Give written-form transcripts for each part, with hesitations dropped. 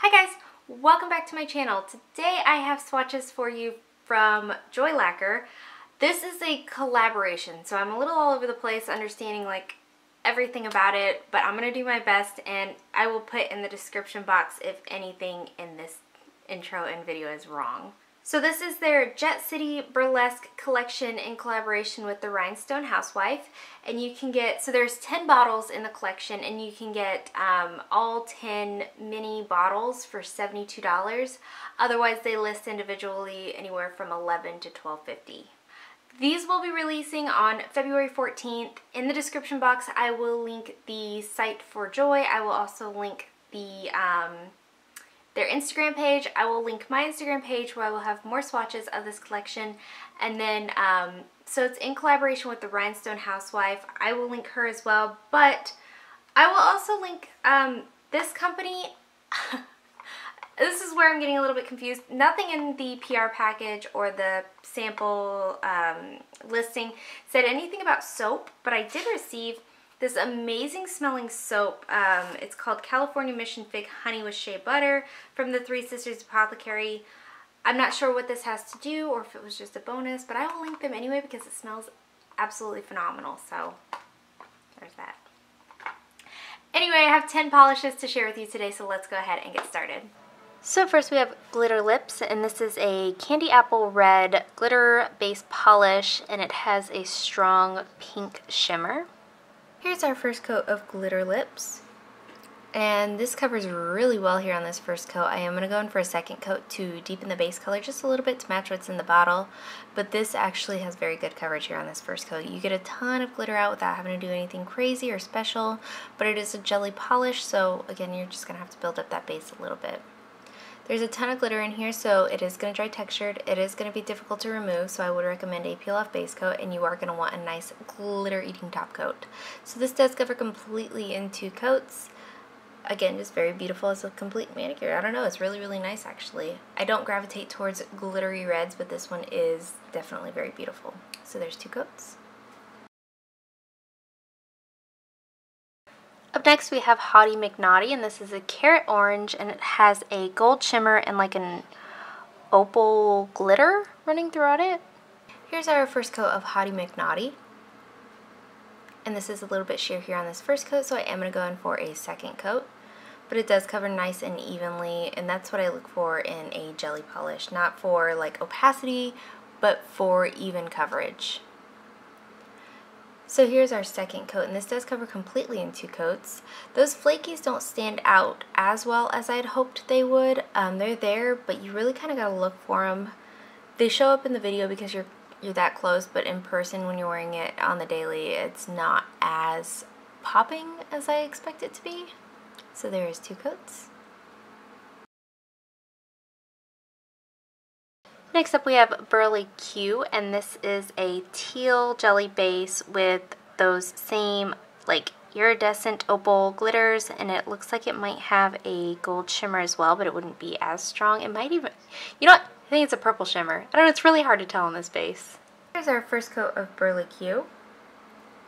Hi guys, welcome back to my channel. Today I have swatches for you from Lacquer. This is a collaboration, so I'm a little all over the place understanding like everything about it, but I'm going to do my best and I will put in the description box if anything in this intro and video is wrong. So this is their Jet City Burlesque collection in collaboration with the Rhinestone Housewife, and you can get, so there's 10 bottles in the collection and you can get all 10 mini bottles for $72. Otherwise they list individually anywhere from $11 to $12.50. These will be releasing on February 14th. In the description box I will link the site for Joy. I will also link the their Instagram page. I will link my Instagram page where I will have more swatches of this collection. And then, so it's in collaboration with the Rhinestone Housewife. I will link her as well, but I will also link this company. This is where I'm getting a little bit confused. Nothing in the PR package or the sample listing said anything about soap, but I did receive this amazing smelling soap. It's called California Mission Fig Honey with Shea Butter from the Three Sisters Apothecary. I'm not sure what this has to do or if it was just a bonus, but I will link them anyway because it smells absolutely phenomenal. So there's that. Anyway, I have 10 polishes to share with you today, so let's go ahead and get started. So first we have Glitter Lips, and this is a candy apple red glitter base polish, and it has a strong pink shimmer. Here's our first coat of Glitter Lips, and this covers really well here on this first coat. I am going to go in for a second coat to deepen the base color just a little bit to match what's in the bottle, but this actually has very good coverage here on this first coat. You get a ton of glitter out without having to do anything crazy or special, but it is a jelly polish, so again you're just going to have to build up that base a little bit. There's a ton of glitter in here, so it is going to dry textured. It is going to be difficult to remove, so I would recommend a peel off base coat, and you are going to want a nice glitter eating top coat. So this does cover completely in 2 coats. Again, just very beautiful as a complete manicure. I don't know, it's really, really nice actually. I don't gravitate towards glittery reds, but this one is definitely very beautiful. So there's 2 coats. Up next we have Hottie McNaughty, and this is a carrot orange, and it has a gold shimmer and like an opal glitter running throughout it. Here's our first coat of Hottie McNaughty, and this is a little bit sheer here on this first coat, so I am going to go in for a second coat, but it does cover nice and evenly, and that's what I look for in a jelly polish, not for like opacity, but for even coverage. So here's our second coat, and this does cover completely in 2 coats. Those flakies don't stand out as well as I'd hoped they would. They're there, but you really kind of got to look for them. They show up in the video because you're that close, but in person when you're wearing it on the daily, it's not as popping as I expect it to be. So there is 2 coats. Next up we have Burly-Q, and this is a teal jelly base with those same like iridescent opal glitters, and it looks like it might have a gold shimmer as well, but it wouldn't be as strong. It might even, you know what, I think it's a purple shimmer. I don't know, it's really hard to tell on this base. Here's our first coat of Burly-Q.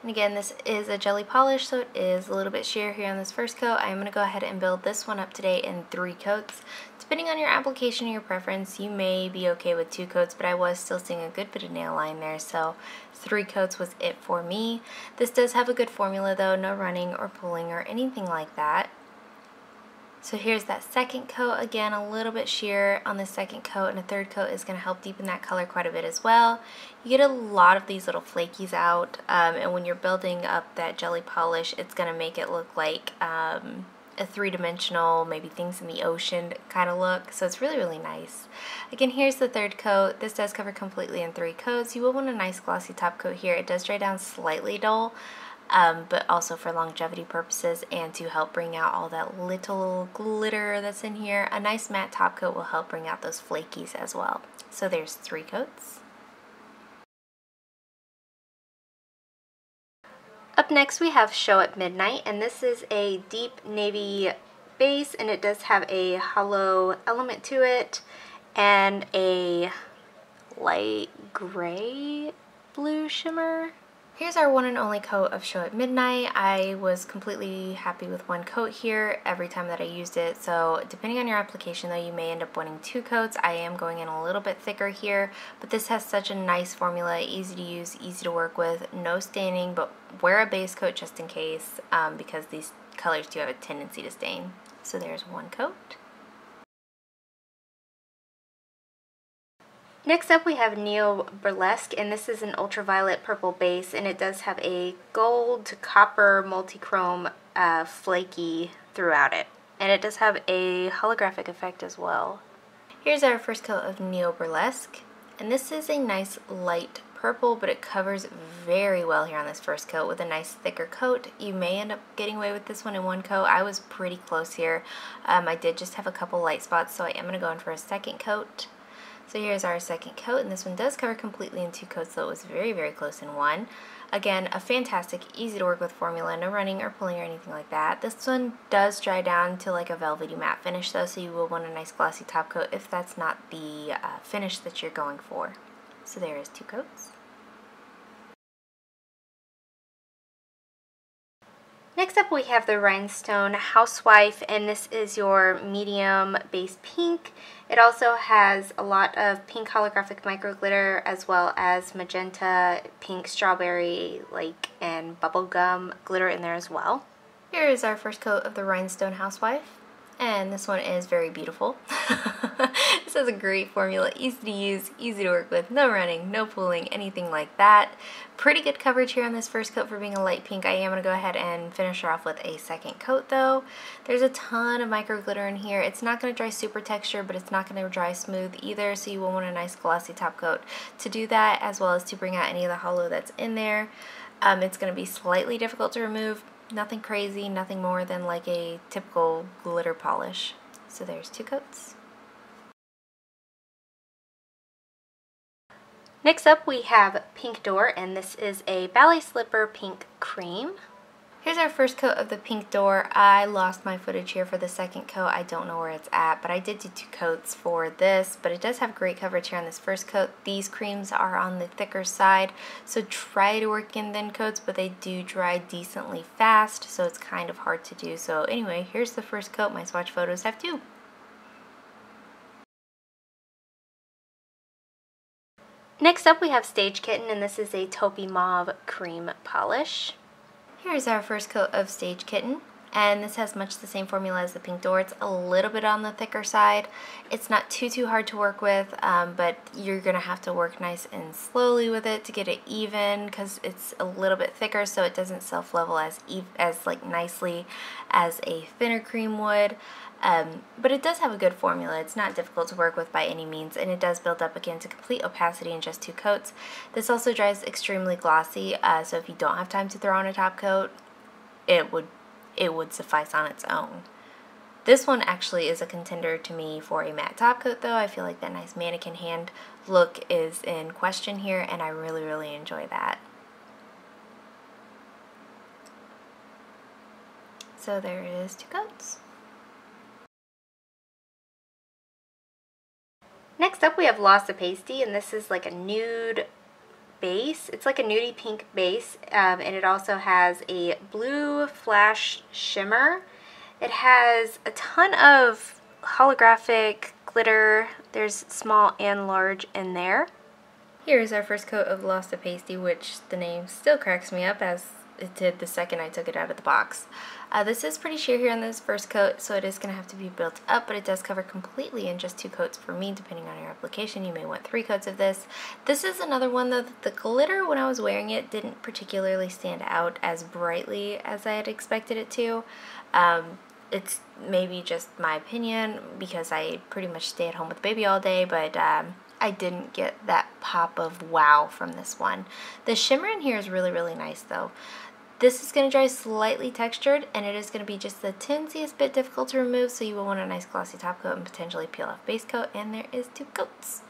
And again, this is a jelly polish, so it is a little bit sheer here on this first coat. I'm going to go ahead and build this one up today in 3 coats. Depending on your application or your preference, you may be okay with 2 coats, but I was still seeing a good bit of nail line there, so 3 coats was it for me. This does have a good formula though, no running or pulling or anything like that. So here's that second coat, again a little bit sheer on the second coat, and a third coat is going to help deepen that color quite a bit as well. You get a lot of these little flakies out, and when you're building up that jelly polish, it's going to make it look like a 3-dimensional, maybe things in the ocean kind of look, so it's really, really nice. Again, here's the third coat. This does cover completely in 3 coats. You will want a nice glossy top coat here. It does dry down slightly dull, but also for longevity purposes and to help bring out all that little glitter that's in here. A nice matte top coat will help bring out those flakies as well. So there's 3 coats. Up next we have Show at Midnight, and this is a deep navy base, and it does have a hollow element to it and a light gray blue shimmer. Here's our one and only coat of Show at Midnight. I was completely happy with one coat here every time that I used it. So depending on your application though, you may end up wanting 2 coats. I am going in a little bit thicker here, but this has such a nice formula, easy to use, easy to work with, no staining, but wear a base coat just in case because these colors do have a tendency to stain. So there's one coat. Next up we have Neo-Burlesque, and this is an ultraviolet purple base, and it does have a gold to copper multi-chrome flaky throughout it. And it does have a holographic effect as well. Here's our first coat of Neo-Burlesque, and this is a nice light purple, but it covers very well here on this first coat with a nice thicker coat. You may end up getting away with this one in one coat. I was pretty close here. I did just have a couple light spots, so I am going to go in for a second coat. So here's our second coat, and this one does cover completely in 2 coats, so it was very, very close in one. Again, a fantastic, easy to work with formula, no running or pulling or anything like that. This one does dry down to like a velvety matte finish though, so you will want a nice glossy top coat if that's not the finish that you're going for. So there is 2 coats. Next up we have the Rhinestone Housewife, and this is your medium base pink. It also has a lot of pink holographic micro glitter as well as magenta, pink, strawberry, like, and bubblegum glitter in there as well. Here is our first coat of the Rhinestone Housewife, and this one is very beautiful. This has a great formula, easy to use, easy to work with, no running, no pulling, anything like that. Pretty good coverage here on this first coat for being a light pink. I am going to go ahead and finish her off with a second coat though. There's a ton of micro glitter in here. It's not going to dry super texture, but it's not going to dry smooth either, so you will want a nice glossy top coat to do that, as well as to bring out any of the hollow that's in there. It's going to be slightly difficult to remove. Nothing crazy, nothing more than like a typical glitter polish. So there's 2 coats. Next up we have Pink Door, and this is a ballet slipper pink cream. Here's our first coat of the Pink Door. I lost my footage here for the second coat. I don't know where it's at, but I did do 2 coats for this, but it does have great coverage here on this first coat. These creams are on the thicker side, so try to work in thin coats, but they do dry decently fast, so it's kind of hard to do. So anyway, here's the first coat. My swatch photos have 2. Next up we have Stage Kitten, and this is a taupey mauve cream polish. Here's our first coat of Stage Kitten, and this has much the same formula as the Pink Door. It's a little bit on the thicker side. It's not too hard to work with, but you're going to have to work nice and slowly with it to get it even, because it's a little bit thicker, so it doesn't self-level as like nicely as a thinner cream would. But it does have a good formula. It's not difficult to work with by any means, and it does build up again to complete opacity in just 2 coats. This also dries extremely glossy, so if you don't have time to throw on a top coat, it would suffice on its own. This one actually is a contender to me for a matte top coat though. I feel like that nice mannequin hand look is in question here, and I really enjoy that. So there is 2 coats. Next up we have A Pastie, and this is like a nude base. It's like a nudie pink base, and it also has a blue flash shimmer. It has a ton of holographic glitter. There's small and large in there. Here is our first coat of A Pastie, which the name still cracks me up as it did the second I took it out of the box. This is pretty sheer here on this first coat, so it is going to have to be built up, but it does cover completely in just 2 coats for me. Depending on your application, you may want 3 coats of this. This is another one though that the glitter when I was wearing it didn't particularly stand out as brightly as I had expected it to. It's maybe just my opinion because I pretty much stay at home with the baby all day, but I didn't get that pop of wow from this one. The shimmer in here is really nice though. This is going to dry slightly textured, and it is going to be just the tiniest bit difficult to remove, so you will want a nice glossy top coat and potentially peel off base coat, and there is 2 coats.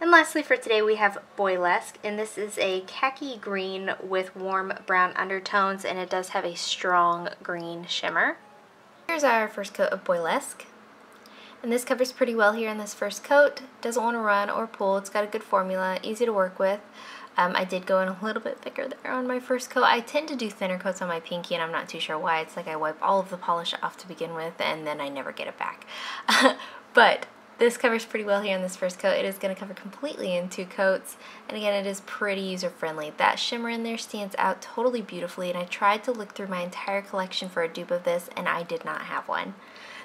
And lastly for today we have Boylesque, and this is a khaki green with warm brown undertones, and it does have a strong green shimmer. Here's our first coat of Boylesque. And this covers pretty well here in this first coat. Doesn't want to run or pull. It's got a good formula, easy to work with. I did go in a little bit thicker there on my first coat. I tend to do thinner coats on my pinky, and I'm not too sure why. It's like I wipe all of the polish off to begin with, and then I never get it back. But this covers pretty well here in this first coat. It is going to cover completely in 2 coats, and again, it is pretty user-friendly. That shimmer in there stands out totally beautifully, and I tried to look through my entire collection for a dupe of this, and I did not have one.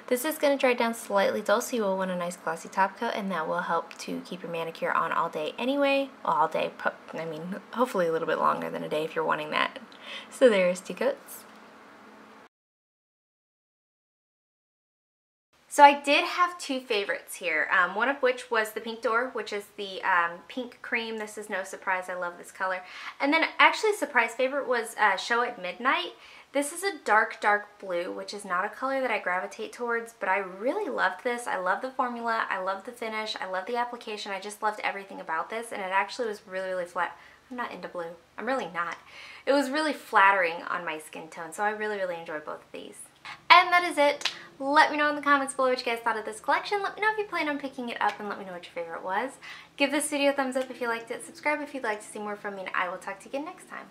This is going to dry down slightly dull, so you will want a nice glossy top coat, and that will help to keep your manicure on all day anyway. Well, all day, I mean, hopefully a little bit longer than a day if you're wanting that. So there's 2 coats. So I did have 2 favorites here, one of which was the Pink Door, which is the pink cream. This is no surprise, I love this color. And then actually a surprise favorite was Show at Midnight. This is a dark, dark blue, which is not a color that I gravitate towards, but I really loved this. I love the formula, I love the finish, I love the application, I just loved everything about this, and it actually was really, really flat. I'm not into blue. I'm really not. It was really flattering on my skin tone, so I really, really enjoyed both of these. And that is it. Let me know in the comments below what you guys thought of this collection. Let me know if you plan on picking it up, and let me know what your favorite was. Give this video a thumbs up if you liked it. Subscribe if you'd like to see more from me, and I will talk to you again next time.